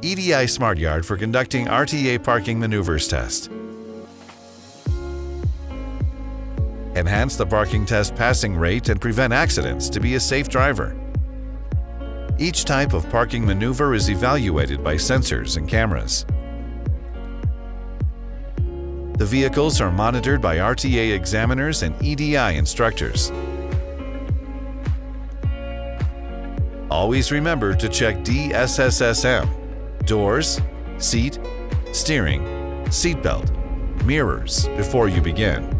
EDI SmartYard for conducting RTA parking maneuvers test. Enhance the parking test passing rate and prevent accidents to be a safe driver. Each type of parking maneuver is evaluated by sensors and cameras. The vehicles are monitored by RTA examiners and EDI instructors. Always remember to check DSSSM, doors, seat, steering, seatbelt, mirrors before you begin.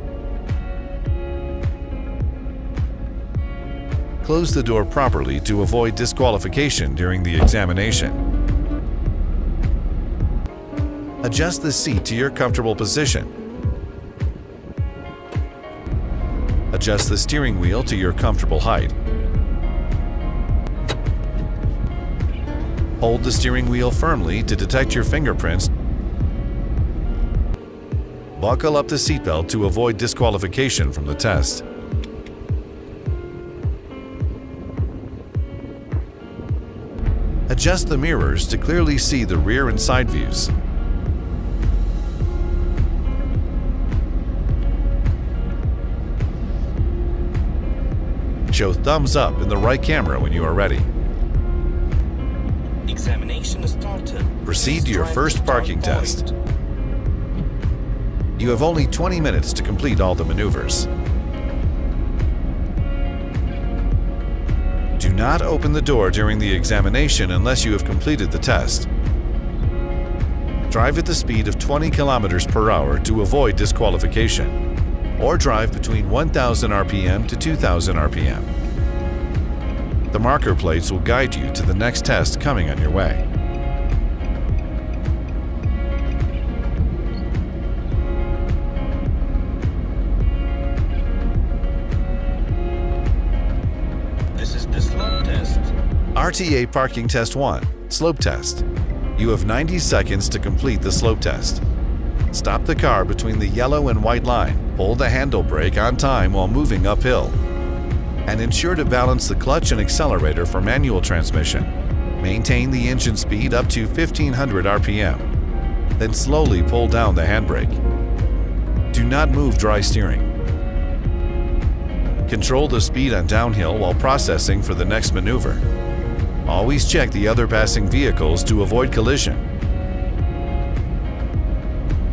Close the door properly to avoid disqualification during the examination. Adjust the seat to your comfortable position. Adjust the steering wheel to your comfortable height. Hold the steering wheel firmly to detect your fingerprints. Buckle up the seatbelt to avoid disqualification from the test. Adjust the mirrors to clearly see the rear and side views. Show thumbs up in the right camera when you are ready. Examination started. Proceed to your first parking test. You have only 20 minutes to complete all the maneuvers. Do not open the door during the examination unless you have completed the test. Drive at the speed of 20 kilometers per hour to avoid disqualification, or drive between 1,000 RPM to 2,000 RPM. The marker plates will guide you to the next test coming on your way. This is the slope test. RTA Parking Test 1, Slope Test. You have 90 seconds to complete the slope test. Stop the car between the yellow and white line, pull the handle brake on time while moving uphill, and ensure to balance the clutch and accelerator for manual transmission. Maintain the engine speed up to 1500 RPM, then slowly pull down the handbrake. Do not move dry steering. Control the speed on downhill while processing for the next maneuver. Always check the other passing vehicles to avoid collision.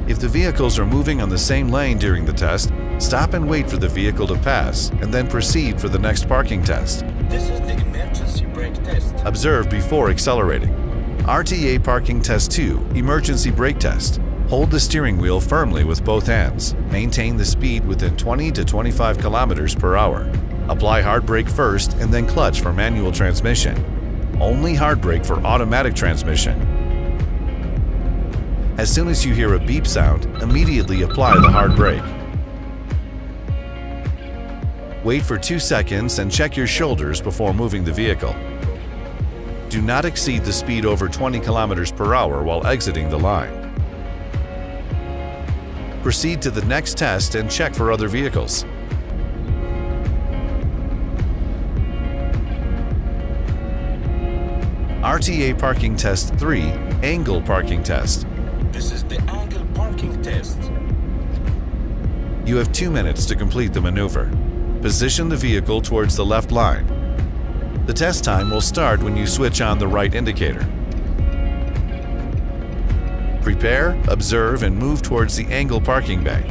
If the vehicles are moving on the same lane during the test, stop and wait for the vehicle to pass and then proceed for the next parking test. This is the emergency brake test. Observe before accelerating. RTA Parking Test 2, Emergency Brake Test. Hold the steering wheel firmly with both hands. Maintain the speed within 20 to 25 kilometers per hour. Apply hard brake first and then clutch for manual transmission. Only hard brake for automatic transmission. As soon as you hear a beep sound, immediately apply the hard brake. Wait for 2 seconds and check your shoulders before moving the vehicle. Do not exceed the speed over 20 kilometers per hour while exiting the line. Proceed to the next test and check for other vehicles. RTA Parking Test 3, Angle Parking Test. This is the angle parking test. You have 2 minutes to complete the maneuver. Position the vehicle towards the left line. The test time will start when you switch on the right indicator. Prepare, observe, and move towards the angle parking bay.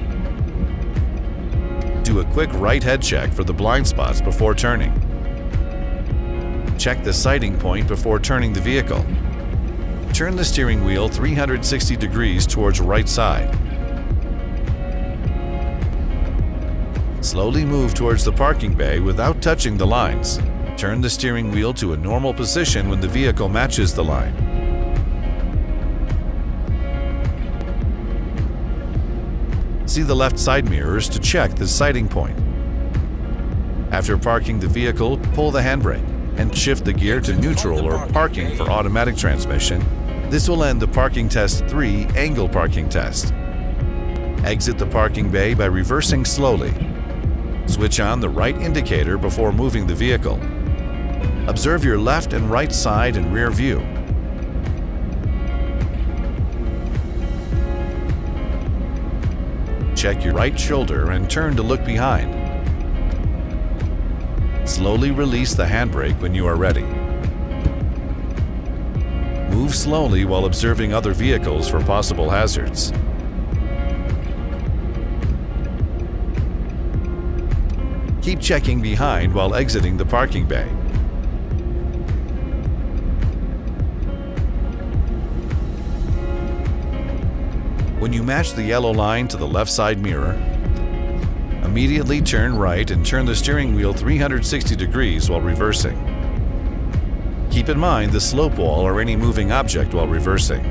Do a quick right head check for the blind spots before turning. Check the sighting point before turning the vehicle. Turn the steering wheel 360 degrees towards right side. Slowly move towards the parking bay without touching the lines. Turn the steering wheel to a normal position when the vehicle matches the line. See the left side mirrors to check the sighting point. After parking the vehicle, pull the handbrake and shift the gear to neutral or parking for automatic transmission. This will end the Parking Test 3 Angle Parking Test. Exit the parking bay by reversing slowly. Switch on the right indicator before moving the vehicle. Observe your left and right side and rear view. check your right shoulder and turn to look behind. Slowly release the handbrake when you are ready. Move slowly while observing other vehicles for possible hazards. Keep checking behind while exiting the parking bay. When you match the yellow line to the left side mirror, immediately turn right and turn the steering wheel 360 degrees while reversing. Keep in mind the slope wall or any moving object while reversing.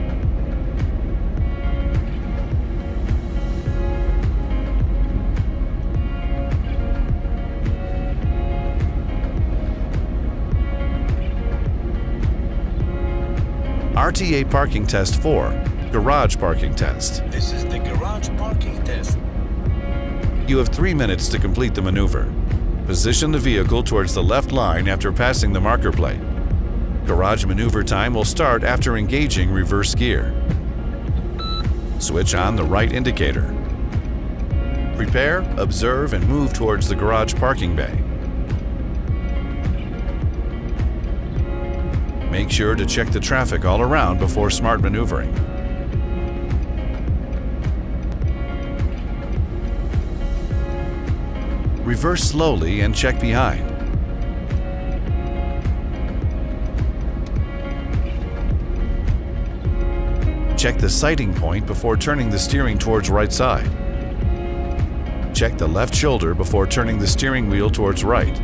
RTA Parking Test 4, Garage Parking Test. This is the garage parking test. You have 3 minutes to complete the maneuver. Position the vehicle towards the left line after passing the marker plate. Garage maneuver time will start after engaging reverse gear. Switch on the right indicator. Prepare, observe, and move towards the garage parking bay. Make sure to check the traffic all around before smart maneuvering. Reverse slowly and check behind. Check the sighting point before turning the steering towards right side. Check the left shoulder before turning the steering wheel towards right.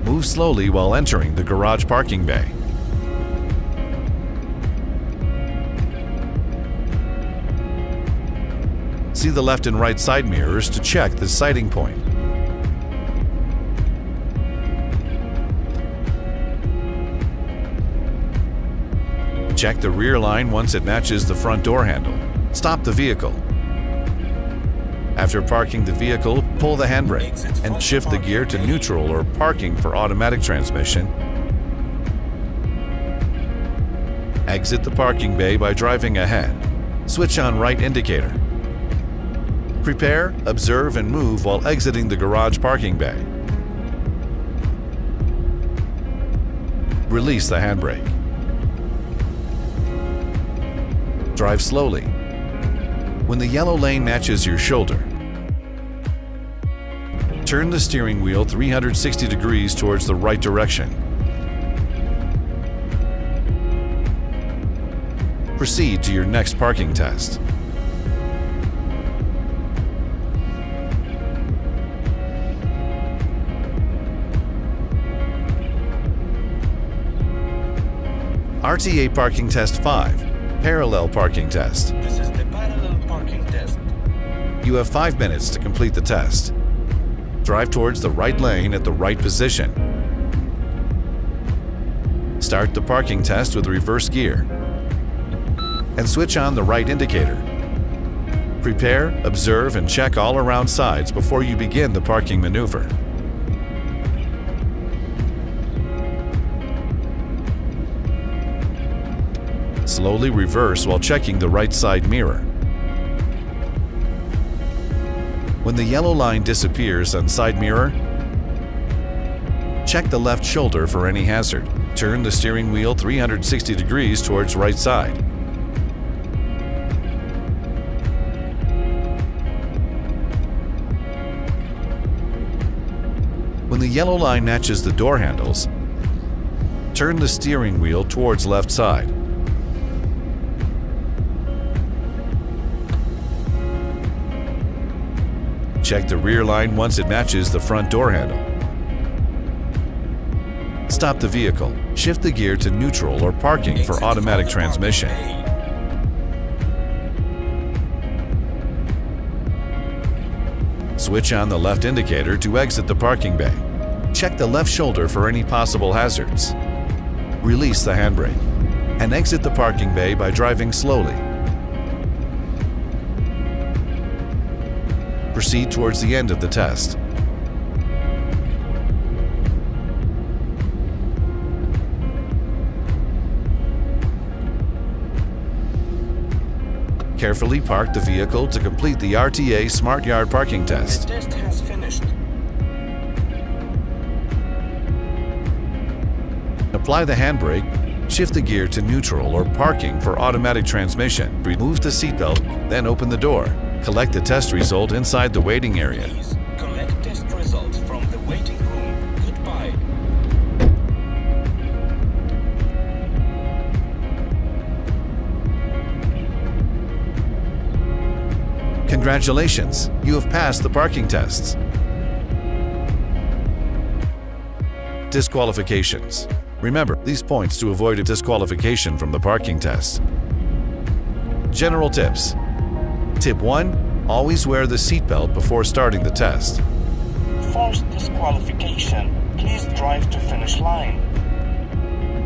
Move slowly while entering the garage parking bay. See the left and right side mirrors to check the sighting point. Check the rear line once it matches the front door handle. Stop the vehicle. After parking the vehicle, pull the handbrake and shift the gear to neutral or parking for automatic transmission. Exit the parking bay by driving ahead. Switch on right indicator. Prepare, observe, and move while exiting the garage parking bay. Release the handbrake. Drive slowly. When the yellow lane matches your shoulder, turn the steering wheel 360 degrees towards the right direction. Proceed to your next parking test. RTA Parking Test 5, Parallel Parking Test. This is the parallel parking test. You have 5 minutes to complete the test. Drive towards the right lane at the right position. Start the parking test with reverse gear and switch on the right indicator. Prepare, observe, and check all around sides before you begin the parking maneuver. Slowly reverse while checking the right side mirror. When the yellow line disappears on side mirror, check the left shoulder for any hazard. Turn the steering wheel 360 degrees towards right side. When the yellow line matches the door handles, turn the steering wheel towards left side. Check the rear line once it matches the front door handle. Stop the vehicle. Shift the gear to neutral or parking for automatic transmission. Switch on the left indicator to exit the parking bay. Check the left shoulder for any possible hazards. Release the handbrake and exit the parking bay by driving slowly. Proceed towards the end of the test. Carefully park the vehicle to complete the RTA Smart Yard parking The test. test has finished. Apply the handbrake, shift the gear to neutral or parking for automatic transmission, remove the seatbelt, then open the door. Collect the test result inside the waiting area. Please collect test results from the waiting room. Goodbye. Congratulations, you have passed the parking tests. Disqualifications. Remember these points to avoid a disqualification from the parking test. General tips. Tip 1. Always wear the seatbelt before starting the test. First disqualification. Please drive to finish line.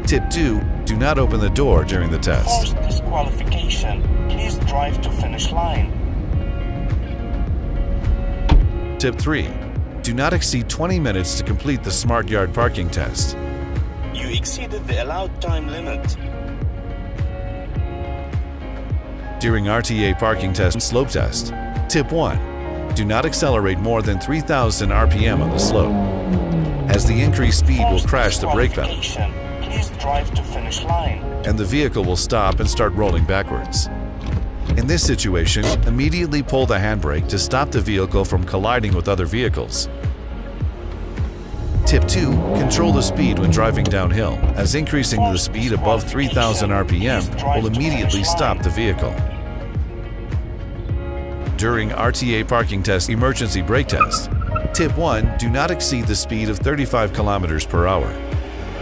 Tip 2. Do not open the door during the test. First disqualification. Please drive to finish line. Tip 3. Do not exceed 20 minutes to complete the Smart Yard parking test. You exceeded the allowed time limit. During RTA parking test and slope test. Tip 1. Do not accelerate more than 3,000 RPM on the slope, as the increased speed will First crash the brake pedal, disqualification. Please drive to finish line. and the vehicle will stop and start rolling backwards. In this situation, immediately pull the handbrake to stop the vehicle from colliding with other vehicles. Tip 2. Control the speed when driving downhill, as increasing the speed above 3,000 RPM will immediately stop the vehicle. During RTA parking test emergency brake test. Tip 1. Do not exceed the speed of 35 kilometers per hour.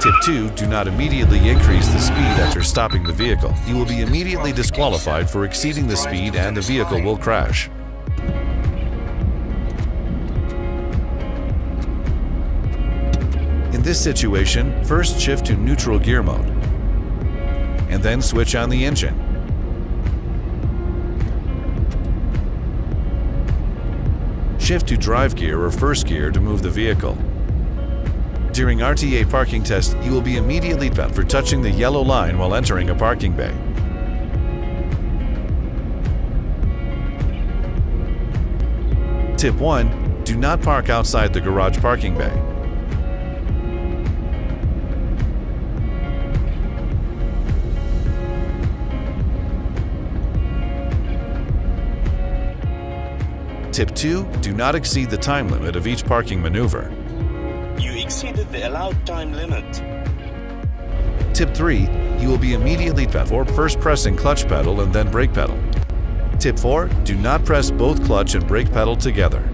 Tip 2. Do not immediately increase the speed after stopping the vehicle. You will be immediately disqualified for exceeding the speed and the vehicle will crash. In this situation, first shift to neutral gear mode, and then switch on the engine. Shift to drive gear or first gear to move the vehicle. During RTA parking test, you will be immediately banned for touching the yellow line while entering a parking bay. Tip 1. Do not park outside the garage parking bay. Tip 2. Do not exceed the time limit of each parking maneuver. You exceeded the allowed time limit. Tip 3. You will be immediately banned for first pressing clutch pedal and then brake pedal. Tip 4. Do not press both clutch and brake pedal together.